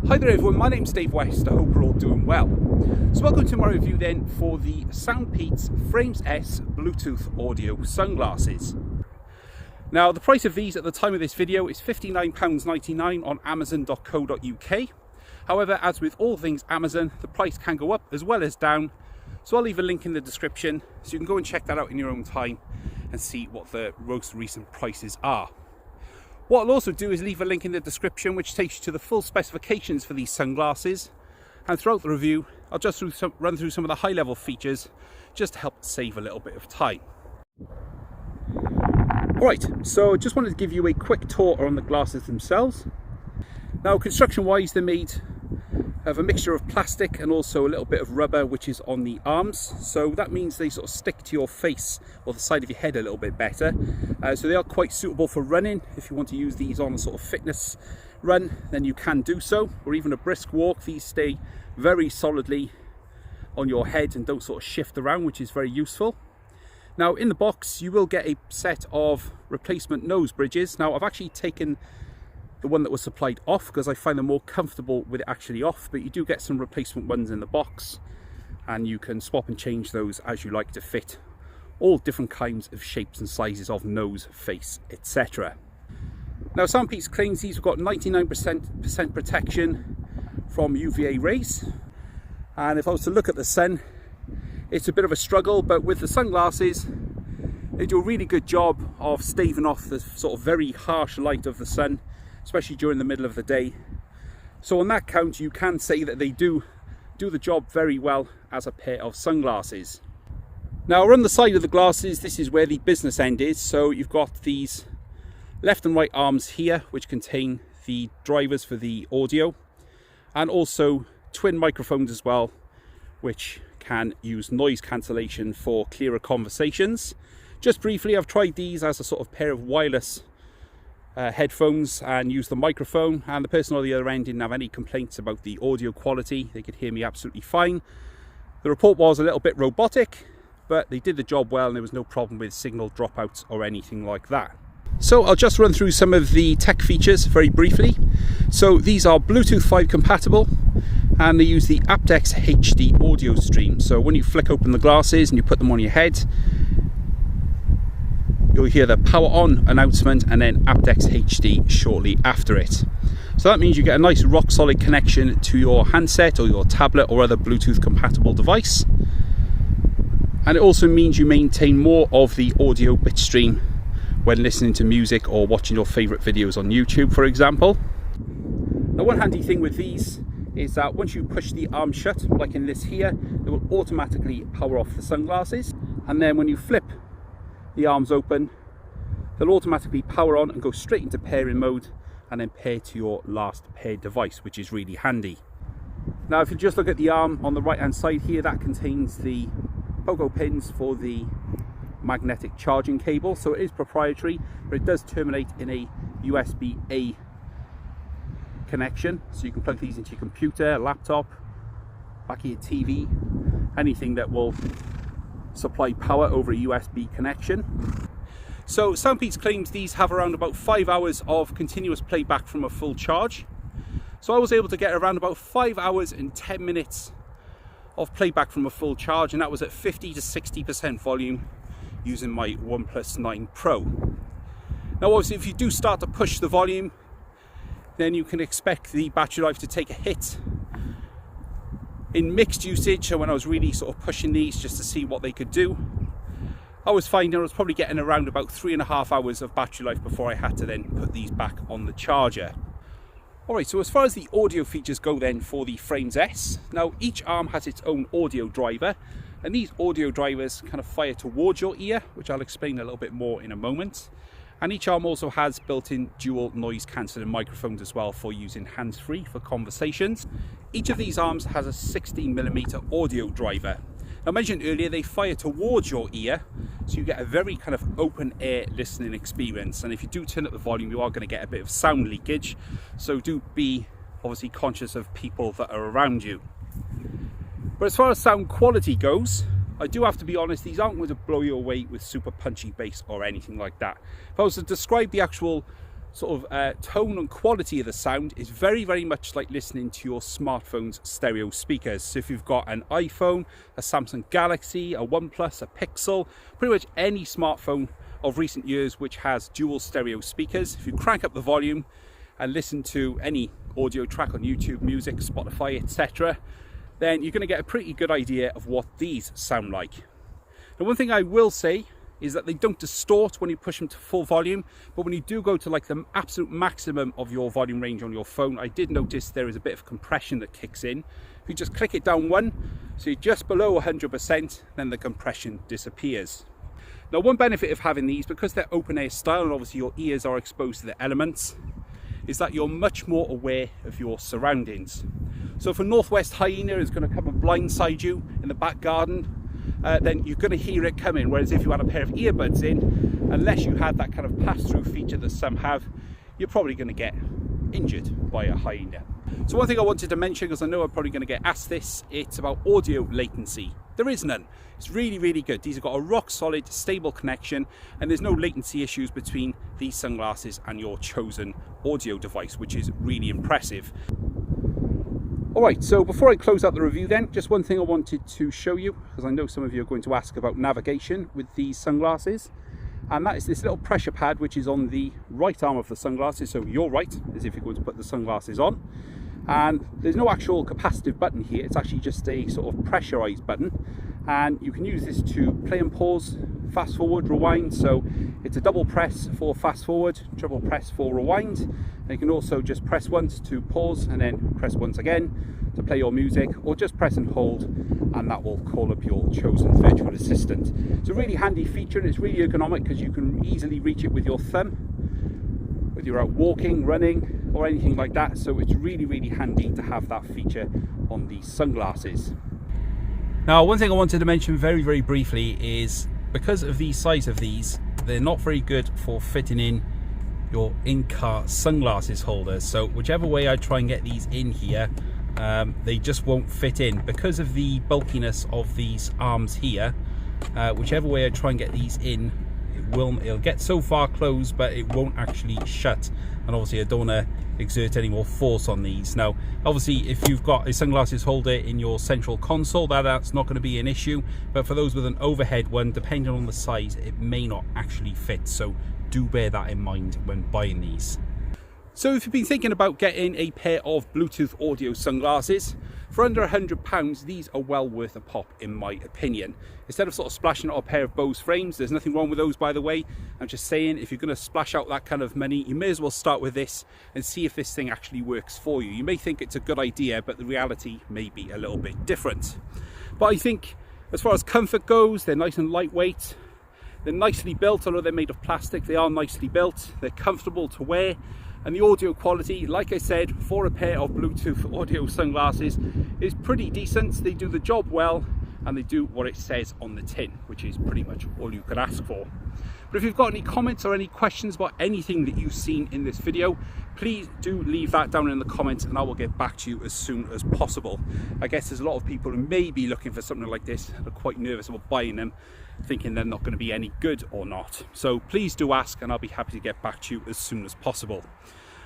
Hi there everyone, my name's Dave West, I hope we're all doing well. So welcome to my review then for the SoundPEATS Frames S Bluetooth audio sunglasses. Now the price of these at the time of this video is £59.99 on amazon.co.uk. However, as with all things Amazon, the price can go up as well as down. So I'll leave a link in the description so you can go and check that out in your own time and see what the most recent prices are. What I'll also do is leave a link in the description which takes you to the full specifications for these sunglasses, and throughout the review I'll just run through some of the high level features just to help save a little bit of time. Alright, so just wanted to give you a quick tour on the glasses themselves. Now construction wise they're made of a mixture of plastic and also a little bit of rubber which is on the arms, so that means they sort of stick to your face or the side of your head a little bit better. So they are quite suitable for running. If you want to use these on a sort of fitness run, then you can do so, or even a brisk walk. These stay very solidly on your head and don't sort of shift around, which is very useful. Now in the box you will get a set of replacement nose bridges. Now I've actually taken the one that was supplied off because I find them more comfortable with it actually off, but you do get some replacement ones in the box and you can swap and change those as you like to fit all different kinds of shapes and sizes of nose, face, etc. Now SoundPEATS claims these have got 99% protection from UVA rays, and if I was to look at the sun it's a bit of a struggle, but with the sunglasses they do a really good job of staving off the sort of very harsh light of the sun, especially during the middle of the day. So on that count you can say that they do the job very well as a pair of sunglasses. Now around the side of the glasses, this is where the business end is. So you've got these left and right arms here which contain the drivers for the audio, and also twin microphones as well which can use noise cancellation for clearer conversations. Just briefly, I've tried these as a sort of pair of wireless headphones and used the microphone, and the person on the other end didn't have any complaints about the audio quality. They could hear me absolutely fine. The report was a little bit robotic, but they did the job well and there was no problem with signal dropouts or anything like that. So I'll just run through some of the tech features very briefly. So these are Bluetooth 5 compatible and they use the aptX HD audio stream. So when you flick open the glasses and you put them on your head, you'll hear the power on announcement and then aptX HD shortly after it. So that means you get a nice rock solid connection to your handset or your tablet or other Bluetooth compatible device. And it also means you maintain more of the audio bitstream when listening to music or watching your favorite videos on YouTube, for example. Now one handy thing with these is that once you push the arm shut, like in this here, it will automatically power off the sunglasses, and then when you flip the arms open, they'll automatically power on and go straight into pairing mode and then pair to your last paired device, which is really handy. Now if you just look at the arm on the right hand side here, that contains the pogo pins for the magnetic charging cable. So it is proprietary, but it does terminate in a USB-A connection, so you can plug these into your computer, laptop, back of your TV, anything that will supply power over a USB connection. So SoundPEATS claims these have around about 5 hours of continuous playback from a full charge. So I was able to get around about 5 hours and 10 minutes of playback from a full charge, and that was at 50 to 60% volume using my OnePlus 9 Pro. Now obviously if you do start to push the volume, then you can expect the battery life to take a hit. In mixed usage, so when I was really sort of pushing these just to see what they could do, I was finding I was probably getting around about 3.5 hours of battery life before I had to then put these back on the charger. Alright, so as far as the audio features go then for the Frames S, now each arm has its own audio driver, and these audio drivers kind of fire towards your ear, which I'll explain a little bit more in a moment. And each arm also has built-in dual noise cancelling microphones as well for using hands-free for conversations. Each of these arms has a 16mm audio driver. Now, I mentioned earlier they fire towards your ear, so you get a very kind of open air listening experience. And if you do turn up the volume, you are going to get a bit of sound leakage. So do be obviously conscious of people that are around you. But as far as sound quality goes, I do have to be honest, these aren't going to blow you away with super punchy bass or anything like that. If I was to describe the actual sort of tone and quality of the sound is very, very much like listening to your smartphone's stereo speakers. So if you've got an iPhone, a Samsung Galaxy, a OnePlus, a Pixel, pretty much any smartphone of recent years which has dual stereo speakers, if you crank up the volume and listen to any audio track on YouTube, music, Spotify, etc., then you're going to get a pretty good idea of what these sound like. Now, one thing I will say is that they don't distort when you push them to full volume, but when you do go to like the absolute maximum of your volume range on your phone, I did notice there is a bit of compression that kicks in. If you just click it down one, so you're just below 100%, then the compression disappears. Now, one benefit of having these, because they're open air style and obviously your ears are exposed to the elements, is that you're much more aware of your surroundings. So if a northwest hyena is going to come and blindside you in the back garden, then you're going to hear it coming, whereas if you had a pair of earbuds in, unless you had that kind of pass-through feature that some have, you're probably going to get injured by a hyena. So one thing I wanted to mention, because I know I'm probably going to get asked this, it's about audio latency. There is none. It's really, really good. These have got a rock solid, stable connection, and there's no latency issues between these sunglasses and your chosen audio device, which is really impressive. Alright, so before I close out the review then, just one thing I wanted to show you, because I know some of you are going to ask about navigation with these sunglasses, and that is this little pressure pad which is on the right arm of the sunglasses, so your right, as if you're going to put the sunglasses on, and there's no actual capacitive button here, it's actually just a sort of pressurized button, and you can use this to play and pause, fast forward, rewind. So it's a double press for fast forward, triple press for rewind, and you can also just press once to pause and then press once again to play your music, or just press and hold and that will call up your chosen virtual assistant. It's a really handy feature and it's really ergonomic because you can easily reach it with your thumb whether you're out walking, running or anything like that. So it's really, really handy to have that feature on these sunglasses. Now, one thing I wanted to mention very, very briefly is because of the size of these, they're not very good for fitting in your in-car sunglasses holders. So whichever way I try and get these in here, they just won't fit in because of the bulkiness of these arms here. Whichever way I try and get these in, it'll get so far closed, but it won't actually shut. And obviously I don't want to exert any more force on these. Now obviously if you've got a sunglasses holder in your central console, that's not going to be an issue, but for those with an overhead one, depending on the size, it may not actually fit, so do bear that in mind when buying these. So if you've been thinking about getting a pair of Bluetooth audio sunglasses for under £100, these are well worth a pop in my opinion. Instead of sort of splashing out a pair of Bose frames, there's nothing wrong with those, by the way. I'm just saying, if you're going to splash out that kind of money, you may as well start with this and see if this thing actually works for you. You may think it's a good idea, but the reality may be a little bit different. But I think as far as comfort goes, they're nice and lightweight. They're nicely built, although they're made of plastic, they are nicely built. They're comfortable to wear. And the audio quality, like I said, for a pair of Bluetooth audio sunglasses is pretty decent. They do the job well and they do what it says on the tin, which is pretty much all you could ask for. But if you've got any comments or any questions about anything that you've seen in this video, please do leave that down in the comments and I will get back to you as soon as possible. I guess there's a lot of people who may be looking for something like this and are quite nervous about buying them, thinking they're not going to be any good or not. So please do ask and I'll be happy to get back to you as soon as possible.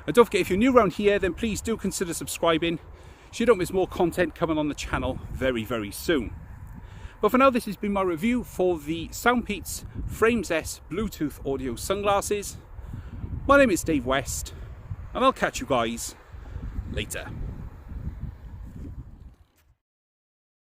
And don't forget, if you're new around here, then please do consider subscribing so you don't miss more content coming on the channel very, very soon. But for now, this has been my review for the SoundPEATS Frames S Bluetooth audio sunglasses. My name is Dave West and I'll catch you guys later.